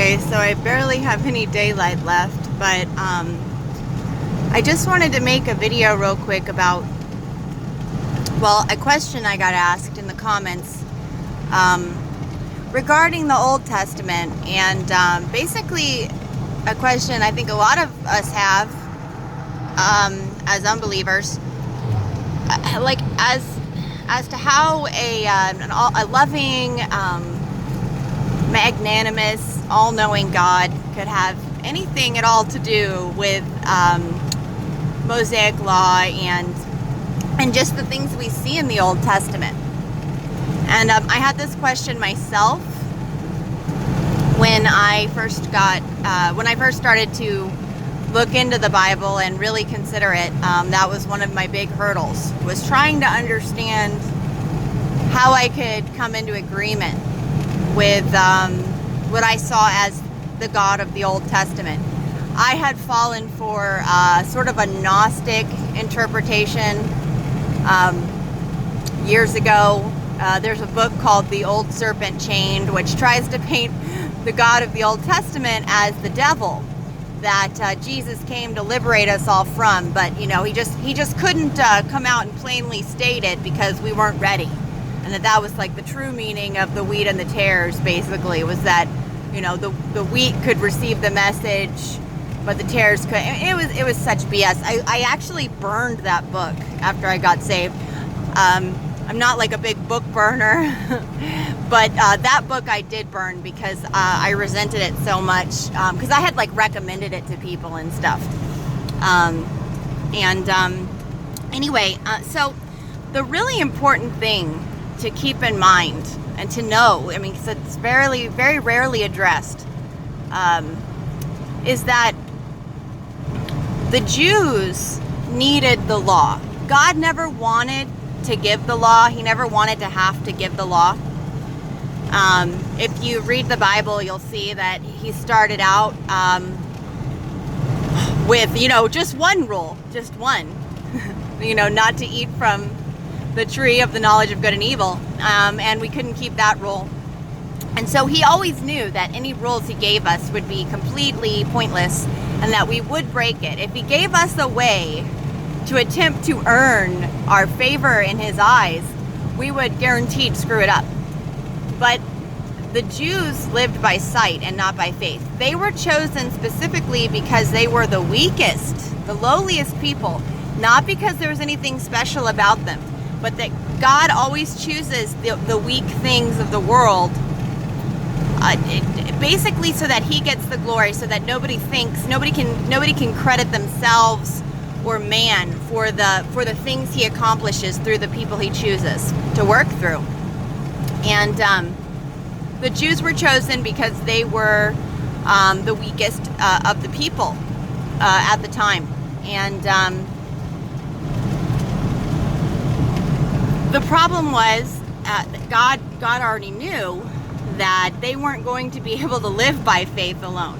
Okay, so I barely have any daylight left, but I just wanted to make a video real quick about, well, a question I got asked in the comments regarding the Old Testament, and basically a question I think a lot of us have as unbelievers, like as to how a loving, magnanimous, all-knowing God could have anything at all to do with Mosaic law and just the things we see in the Old Testament. And I had this question myself when I first started to look into the Bible and really consider it. That was one of my big hurdles, was trying to understand how I could come into agreement with what I saw as the God of the Old Testament. I had fallen for sort of a Gnostic interpretation years ago. There's a book called The Old Serpent Chained, which tries to paint the God of the Old Testament as the devil that Jesus came to liberate us all from, but he just couldn't come out and plainly state it because we weren't ready. And that was like the true meaning of the wheat and the tares, basically, was that, the wheat could receive the message, but the tares couldn't. It was such BS. I actually burned that book after I got saved. I'm not like a big book burner, but that book I did burn because I resented it so much, because I had like recommended it to people and stuff. Anyway, so the really important thing to keep in mind and to know, because it's very, very rarely addressed, is that the Jews needed the law. God never wanted to give the law. He never wanted to have to give the law. If you read the Bible, you'll see that he started out with, just one rule, just one, not to eat from the tree of the knowledge of good and evil, and we couldn't keep that rule. And so he always knew that any rules he gave us would be completely pointless and that we would break it. If he gave us a way to attempt to earn our favor in his eyes, we would guaranteed screw it up. But the Jews lived by sight and not by faith. They were chosen specifically because they were the weakest, the lowliest people, not because there was anything special about them, but that God always chooses the weak things of the world, basically so that he gets the glory, so that nobody can credit themselves or man for the things he accomplishes through the people he chooses to work through. And the Jews were chosen because they were the weakest of the people at the time. And the problem was God already knew that they weren't going to be able to live by faith alone.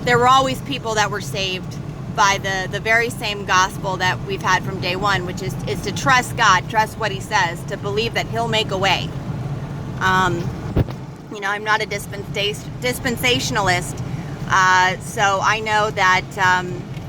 There were always people that were saved by the very same gospel that we've had from day one, which is to trust God, trust what he says, to believe that he'll make a way. I'm not a dispensationalist, so I know that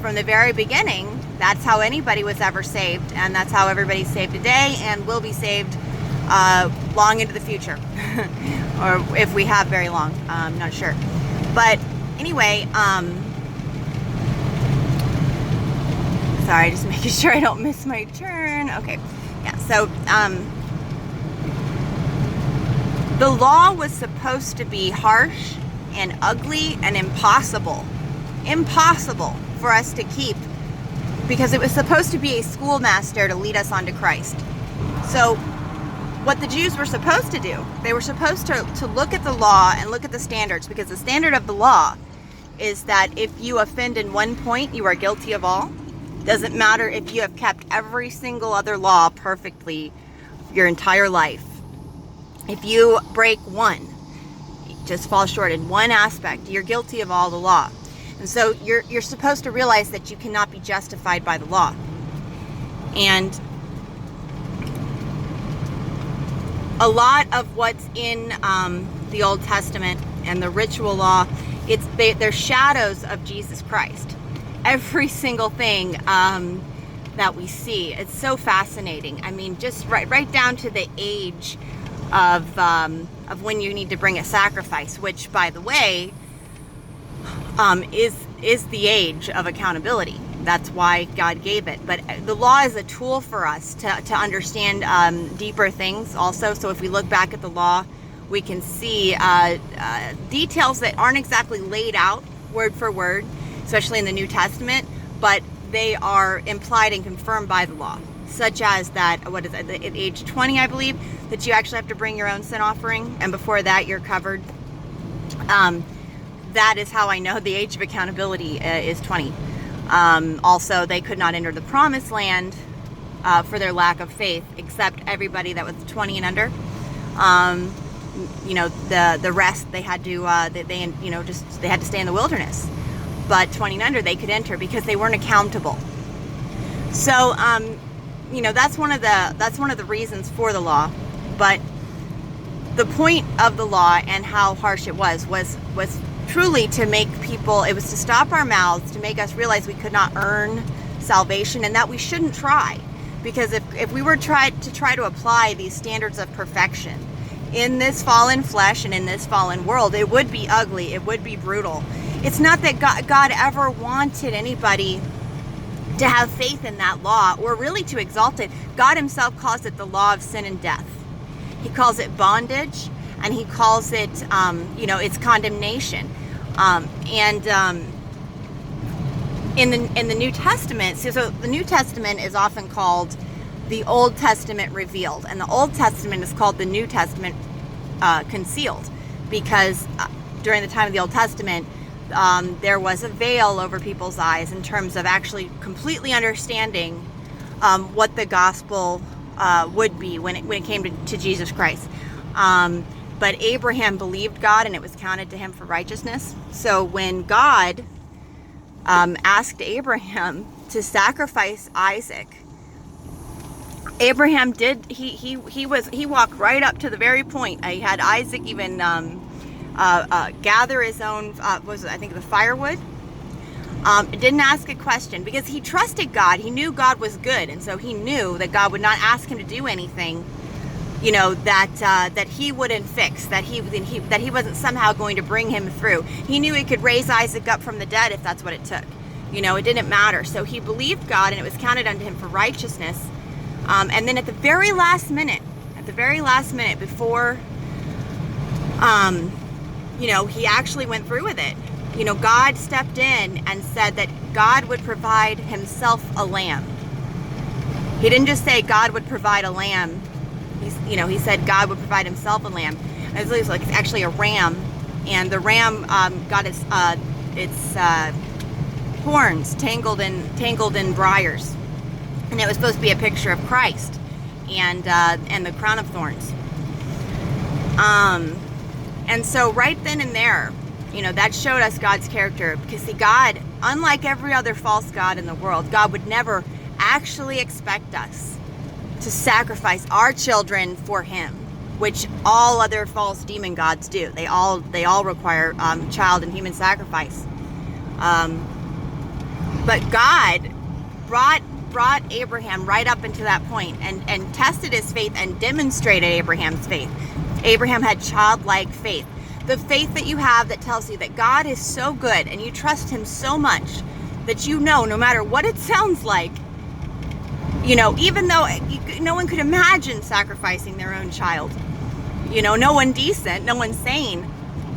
from the very beginning, that's how anybody was ever saved, and that's how everybody's saved today and will be saved long into the future. Or if we have very long, I'm not sure. But anyway, sorry, just making sure I don't miss my turn. Okay, yeah, so the law was supposed to be harsh and ugly and impossible for us to keep, because it was supposed to be a schoolmaster to lead us onto Christ. So what the Jews were supposed to do, they were supposed to look at the law and look at the standards, because the standard of the law is that if you offend in one point, you are guilty of all. Doesn't matter if you have kept every single other law perfectly your entire life. If you break one, just fall short in one aspect, you're guilty of all the law. And so you're supposed to realize that you cannot be justified by the law. And a lot of what's in the Old Testament and the ritual law, they're shadows of Jesus Christ. Every single thing that we see, it's so fascinating. I mean, just right down to the age of when you need to bring a sacrifice, which, by the way, is the age of accountability. That's why God gave it. But the law is a tool for us to understand deeper things also. So if we look back at the law, we can see details that aren't exactly laid out word for word, especially in the New Testament, but they are implied and confirmed by the law. Such as that, at age 20, I believe, that you actually have to bring your own sin offering, and before that you're covered. That is how I know the age of accountability is 20. Also, they could not enter the promised land for their lack of faith, except everybody that was 20 and under. The rest, they had to they had to stay in the wilderness. But 20 and under, they could enter because they weren't accountable. So that's one of the reasons for the law. But the point of the law and how harsh it was truly to make people, it was to stop our mouths, to make us realize we could not earn salvation, and that we shouldn't try. Because if we were to apply these standards of perfection in this fallen flesh and in this fallen world, it would be ugly, it would be brutal. It's not that God ever wanted anybody to have faith in that law or really to exalt it. God himself calls it the law of sin and death. He calls it bondage, and he calls it, it's condemnation. In the New Testament, so the New Testament is often called the Old Testament revealed, and the Old Testament is called the New Testament concealed, because during the time of the Old Testament, there was a veil over people's eyes in terms of actually completely understanding what the gospel would be when it came to Jesus Christ. But Abraham believed God, and it was counted to him for righteousness. So when God asked Abraham to sacrifice Isaac, Abraham did. He walked right up to the very point. He had Isaac even gather his own the firewood. Didn't ask a question because he trusted God. He knew God was good, and so he knew that God would not ask him to do anything, that he wouldn't fix, that he wasn't somehow going to bring him through. He knew he could raise Isaac up from the dead if that's what it took. It didn't matter. So he believed God, and it was counted unto him for righteousness. And then at the very last minute before, he actually went through with it. God stepped in and said that God would provide himself a lamb. He didn't just say God would provide a lamb. He said God would provide himself a lamb. It was like actually a ram, and the ram got its horns tangled in briars, and it was supposed to be a picture of Christ and the crown of thorns. And so right then and there, that showed us God's character, because see, God, unlike every other false god in the world, God would never actually expect us to sacrifice our children for him, which all other false demon gods do. They all require child and human sacrifice. But God brought Abraham right up into that point and tested his faith and demonstrated Abraham's faith. Abraham had childlike faith. The faith that you have that tells you that God is so good and you trust him so much that no matter what it sounds like, even though no one could imagine sacrificing their own child, no one decent, no one sane,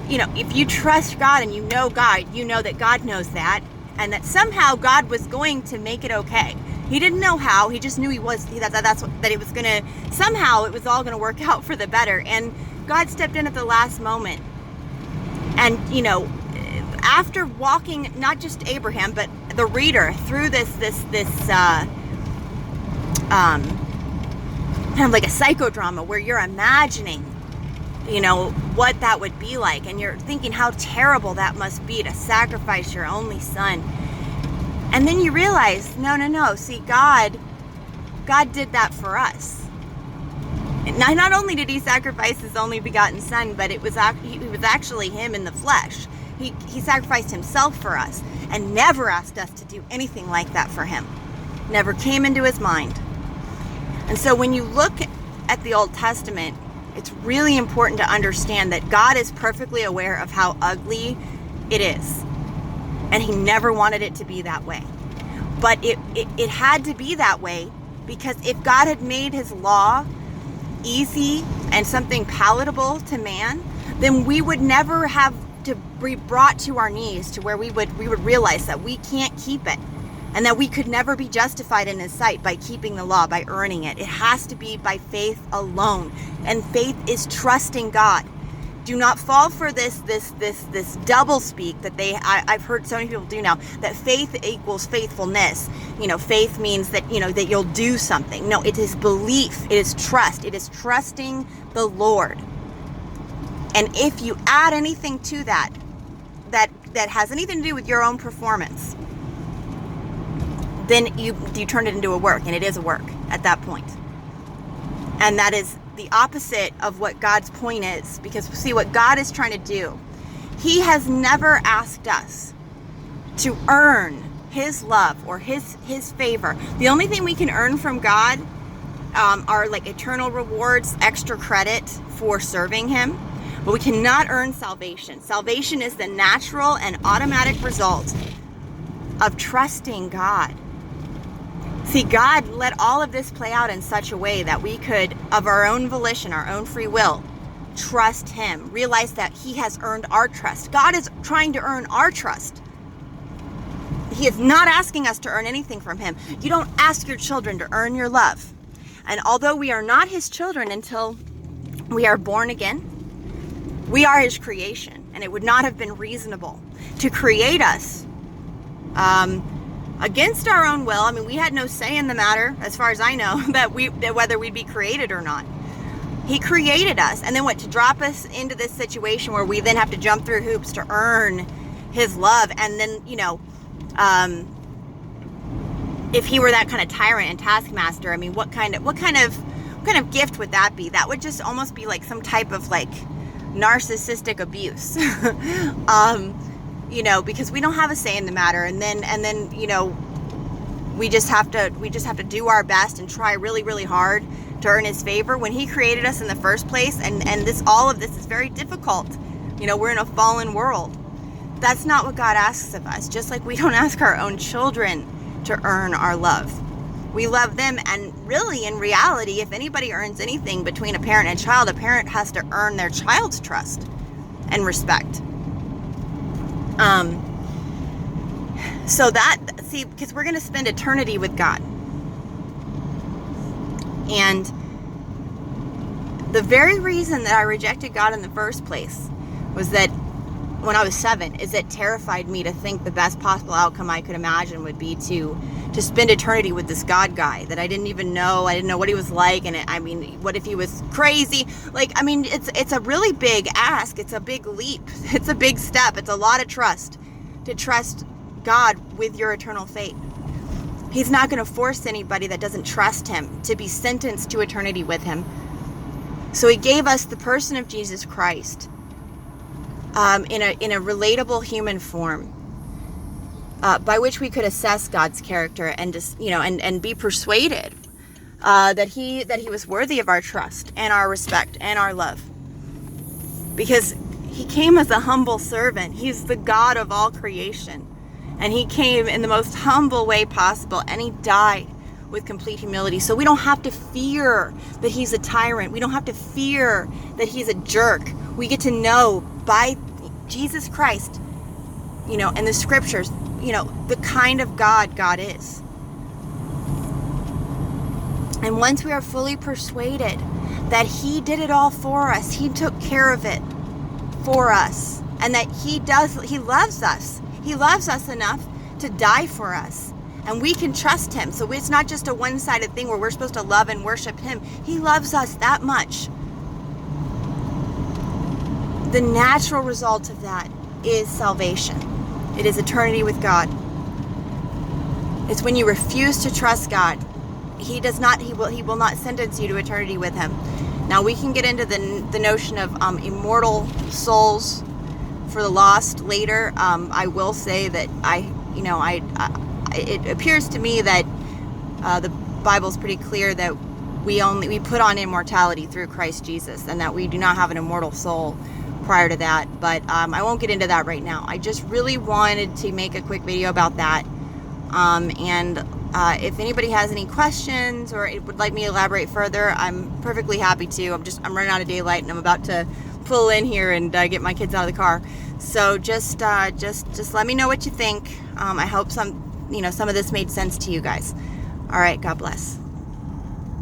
if you trust God and God, that God knows that, and that somehow God was going to make it okay. He didn't know how, he just knew it was all gonna work out for the better. And God stepped in at the last moment. And, after walking, not just Abraham, but the reader through this kind of like a psychodrama where you're imagining, what that would be like. And you're thinking how terrible that must be to sacrifice your only son. And then you realize, no. See, God did that for us. And not only did he sacrifice his only begotten son, but it was actually him in the flesh. He sacrificed himself for us and never asked us to do anything like that for him. Never came into his mind. And so when you look at the Old Testament, it's really important to understand that God is perfectly aware of how ugly it is. And he never wanted it to be that way. But it had to be that way, because if God had made his law easy and something palatable to man, then we would never have to be brought to our knees to where we would realize that we can't keep it, and that we could never be justified in his sight by keeping the law, by earning it. It has to be by faith alone. And faith is trusting God. Do not fall for this double speak that I've heard so many people do now, that faith equals faithfulness. Faith means that, that you'll do something. No, it is belief. It is trust. It is trusting the Lord. And if you add anything to that has anything to do with your own performance, then you turn it into a work, and it is a work at that point. And that is the opposite of what God's point is, because see what God is trying to do. He has never asked us to earn his love or his favor. The only thing we can earn from God are like eternal rewards, extra credit for serving him, but we cannot earn salvation. Salvation is the natural and automatic result of trusting God. See, God let all of this play out in such a way that we could, of our own volition, our own free will, trust him, realize that he has earned our trust. God is trying to earn our trust. He is not asking us to earn anything from him. You don't ask your children to earn your love. And although we are not his children until we are born again, we are his creation. And it would not have been reasonable to create us against our own will. I mean, we had no say in the matter, as far as I know, that whether we'd be created or not. He created us, and then to drop us into this situation where we then have to jump through hoops to earn his love. And then, if he were that kind of tyrant and taskmaster, I mean, what kind of gift would that be? That would just almost be like some type of like narcissistic abuse. Because we don't have a say in the matter, and then we just have to do our best and try really, really hard to earn his favor when he created us in the first place. And all of this is very difficult. We're in a fallen world. That's not what God asks of us. Just like we don't ask our own children to earn our love. We love them, and really, in reality, if anybody earns anything between a parent and child, a parent has to earn their child's trust and respect. Because we're going to spend eternity with God. And the very reason that I rejected God in the first place was that when I was 7, is it terrified me to think the best possible outcome I could imagine would be to spend eternity with this God guy that I didn't even know. I didn't know what he was like. And what if he was crazy? It's a really big ask. It's a big leap. It's a big step. It's a lot of trust to trust God with your eternal fate. He's not going to force anybody that doesn't trust him to be sentenced to eternity with him. So he gave us the person of Jesus Christ in a relatable human form, by which we could assess God's character and just and be persuaded that he was worthy of our trust and our respect and our love, because he came as a humble servant. He's the God of all creation, and he came in the most humble way possible, and he died with complete humility. So we don't have to fear that he's a tyrant. We don't have to fear that he's a jerk. We get to know by Jesus Christ, and the scriptures, the kind of God is. And once we are fully persuaded that he did it all for us, he took care of it for us, and that he loves us. He loves us enough to die for us, and we can trust him. So it's not just a one-sided thing where we're supposed to love and worship him. He loves us that much. The natural result of that is salvation. It is eternity with God. It's when you refuse to trust God. He will not sentence you to eternity with him. Now we can get into the notion of immortal souls for the lost later. I will say that it appears to me that the Bible's pretty clear that we put on immortality through Christ Jesus, and that we do not have an immortal soul prior to that. But I won't get into that right now. I just really wanted to make a quick video about that. If anybody has any questions or would like me to elaborate further, I'm perfectly happy to. I'm running out of daylight, and I'm about to pull in here and get my kids out of the car. So just let me know what you think. I hope some of this made sense to you guys. All right, God bless.